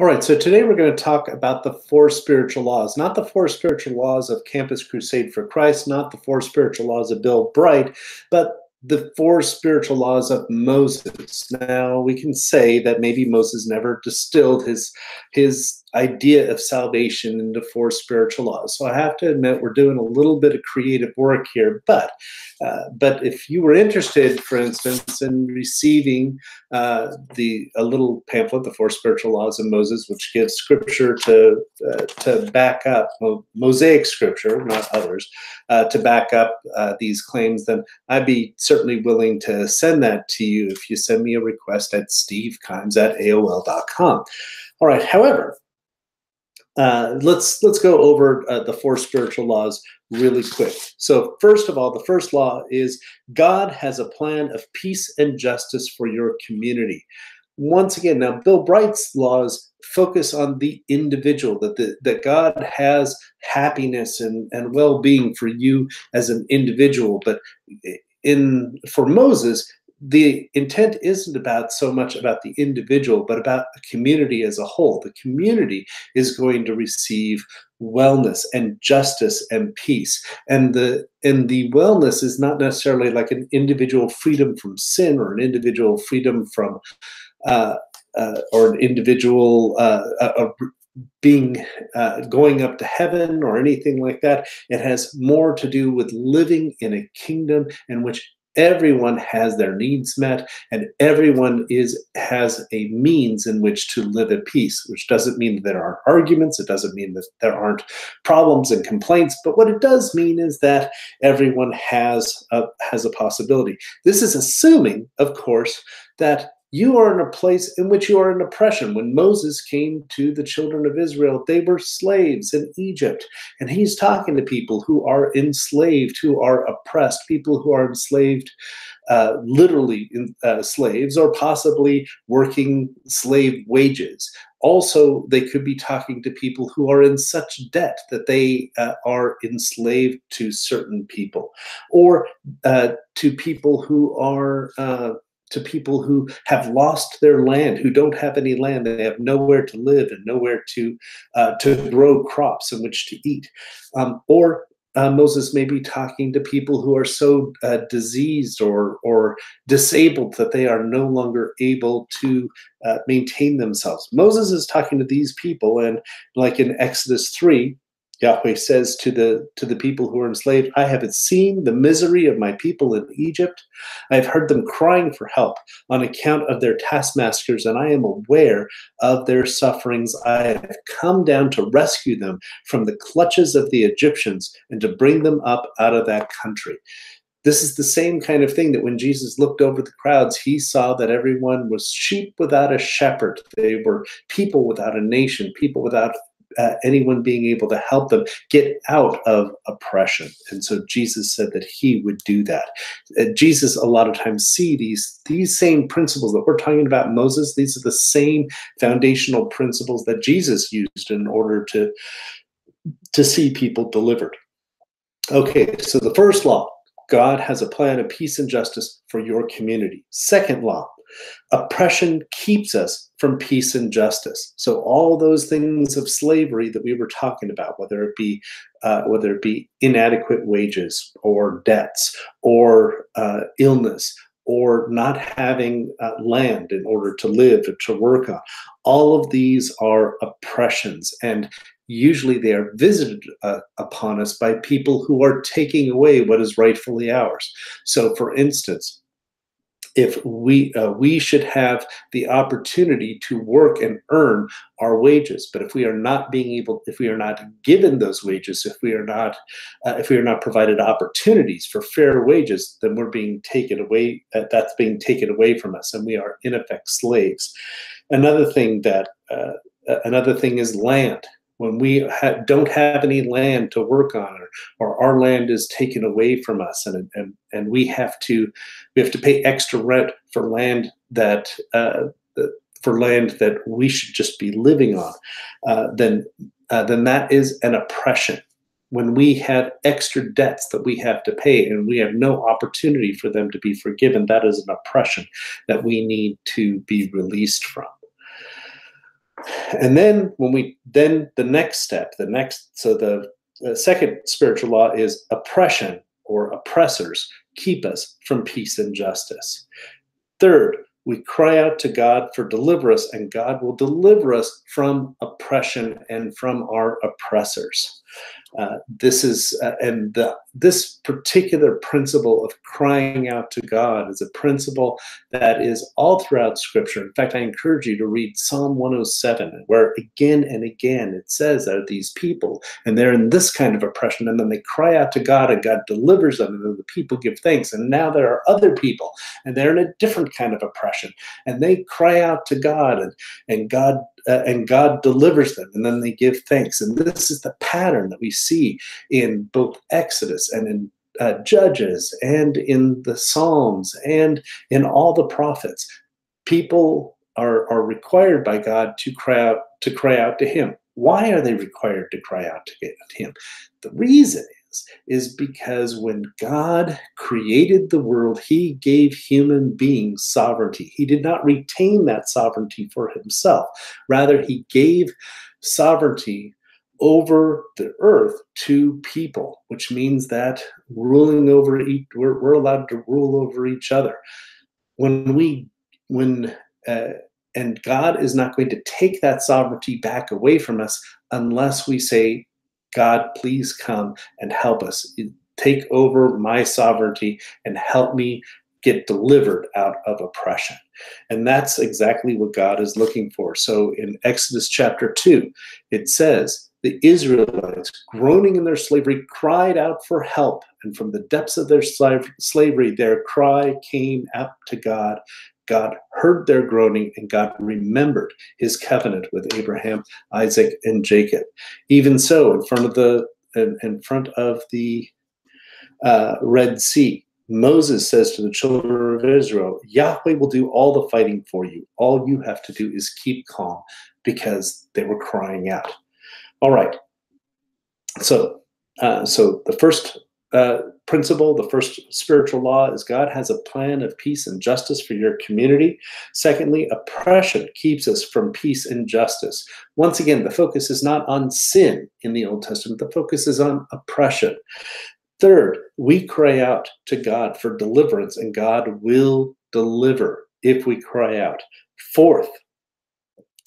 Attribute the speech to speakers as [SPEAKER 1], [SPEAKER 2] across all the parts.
[SPEAKER 1] All right, so today we're going to talk about the four spiritual laws, not the four spiritual laws of Campus Crusade for Christ, not the four spiritual laws of Bill Bright, but the four spiritual laws of Moses. Now, we can say that maybe Moses never distilled his idea of salvation into four spiritual laws. So I have to admit we're doing a little bit of creative work here, but if you were interested, for instance, in receiving a little pamphlet, The Four Spiritual Laws of Moses, which gives scripture to back up, Mosaic scripture, not others, to back up these claims, then I'd be certainly willing to send that to you if you send me a request at stevekimes@aol.com. All right, however, let's go over the four spiritual laws really quick. So first of all, the first law is God has a plan of peace and justice for your community. Once again, now Bill Bright's laws focus on the individual, that God has happiness and well-being for you as an individual. But for Moses, the intent isn't about so much about the individual, but about the community as a whole. The community is going to receive wellness and justice and peace. And the wellness is not necessarily like an individual freedom from sin or an individual freedom from or an individual being going up to heaven or anything like that. It has more to do with living in a kingdom in which everyone has their needs met, and everyone has a means in which to live at peace, which doesn't mean that there aren't arguments. It doesn't mean that there aren't problems and complaints. But what it does mean is that everyone has a possibility. This is assuming, of course, that you are in a place in which you are in oppression. When Moses came to the children of Israel, they were slaves in Egypt. And he's talking to people who are enslaved, who are oppressed, people who are enslaved, literally slaves, or possibly working slave wages. Also, they could be talking to people who are in such debt that they are enslaved to certain people, or to people who have lost their land, who don't have any land. They have nowhere to live and nowhere to grow crops in which to eat. Or Moses may be talking to people who are so diseased or disabled that they are no longer able to maintain themselves. Moses is talking to these people, and like in Exodus 3, Yahweh says to the people who are enslaved, I have seen the misery of my people in Egypt. I have heard them crying for help on account of their taskmasters, and I am aware of their sufferings. I have come down to rescue them from the clutches of the Egyptians and to bring them up out of that country. This is the same kind of thing that when Jesus looked over the crowds, he saw that everyone was sheep without a shepherd. They were people without a nation, people without anyone being able to help them get out of oppression. And so Jesus said that he would do that. Jesus a lot of times see these same principles that we're talking about Moses. These are the same foundational principles that Jesus used in order to see people delivered. Okay, so the first law, God has a plan of peace and justice for your community. Second law, oppression keeps us from peace and justice. So all those things of slavery that we were talking about, whether it be inadequate wages or debts or illness or not having land in order to live or to work on, all of these are oppressions, and usually they are visited upon us by people who are taking away what is rightfully ours. So for instance, if we should have the opportunity to work and earn our wages, but if we are not given those wages, if we are not provided opportunities for fair wages, then we're being taken away. That's being taken away from us, and we are in effect slaves. Another thing is land. When we don't have any land to work on, or our land is taken away from us, and we have to pay extra rent for land that we should just be living on, then that is an oppression. When we have extra debts that we have to pay and we have no opportunity for them to be forgiven, that is an oppression that we need to be released from. And then the next step, the second spiritual law is oppression or oppressors keep us from peace and justice. Third, we cry out to God for deliverance, and God will deliver us from oppression and from our oppressors. This particular principle of crying out to God is a principle that is all throughout Scripture. In fact, I encourage you to read Psalm 107, where again and again it says that these people, and they're in this kind of oppression, and then they cry out to God, and God delivers them, and then the people give thanks. And now there are other people, and they're in a different kind of oppression, and they cry out to God, and God delivers them, and then they give thanks. And this is the pattern that we see in both Exodus and in Judges and in the Psalms and in all the prophets. People are required by God to cry out to Him. Why are they required to cry out to Him? The reason is because when God created the world, He gave human beings sovereignty. He did not retain that sovereignty for Himself. Rather, He gave sovereignty over the earth to people, which means that we're allowed to rule over each other. And God is not going to take that sovereignty back away from us unless we say, God, please come and help us. Take over my sovereignty and help me get delivered out of oppression. And that's exactly what God is looking for. So in Exodus chapter 2, it says, the Israelites, groaning in their slavery, cried out for help. And from the depths of their slavery, their cry came up to God. God heard their groaning, and God remembered His covenant with Abraham, Isaac, and Jacob. Even so, in front of the Red Sea, Moses says to the children of Israel, Yahweh will do all the fighting for you. All you have to do is keep calm, because they were crying out. All right. So the first principle, the first spiritual law is God has a plan of peace and justice for your community. Secondly, oppression keeps us from peace and justice. Once again, the focus is not on sin in the Old Testament. The focus is on oppression. Third, we cry out to God for deliverance, and God will deliver if we cry out. Fourth,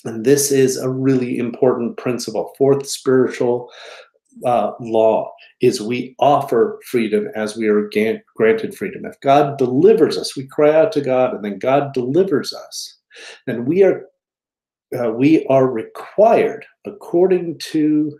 [SPEAKER 1] and this is a really important principle, fourth spiritual law is we offer freedom as we are granted freedom. If God delivers us, we cry out to God, and then God delivers us, then we are required, according to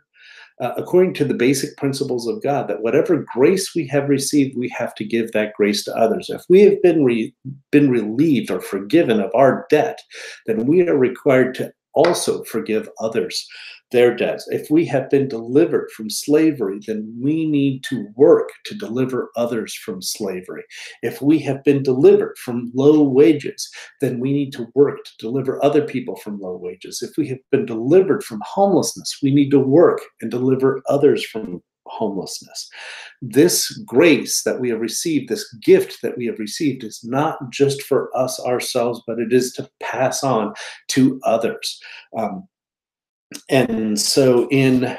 [SPEAKER 1] the basic principles of God, that whatever grace we have received, we have to give that grace to others. If we have been relieved or forgiven of our debt, then we are required to also forgive others their debts. If we have been delivered from slavery, then we need to work to deliver others from slavery. If we have been delivered from low wages, then we need to work to deliver other people from low wages. If we have been delivered from homelessness, we need to work and deliver others from homelessness. This grace that we have received, this gift that we have received, is not just for us ourselves, but it is to pass on to others. And so in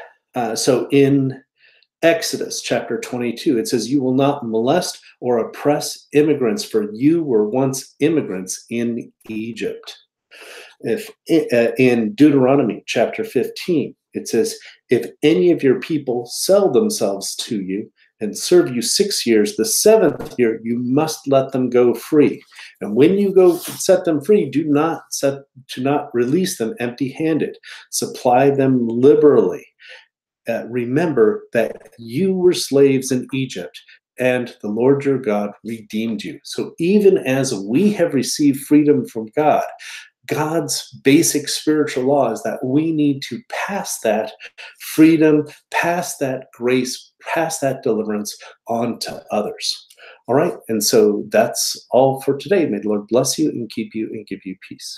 [SPEAKER 1] Exodus chapter 22, it says, "You will not molest or oppress immigrants, for you were once immigrants in Egypt." If in Deuteronomy chapter 15, it says, "If any of your people sell themselves to you and serve you 6 years, the 7th year you must let them go free. And when you go set them free, do not release them empty-handed. Supply them liberally. Remember that you were slaves in Egypt, and the Lord your God redeemed you." So even as we have received freedom from God, God's basic spiritual law is that we need to pass that freedom, pass that grace, pass that deliverance on to others. All right, and so that's all for today. May the Lord bless you and keep you and give you peace.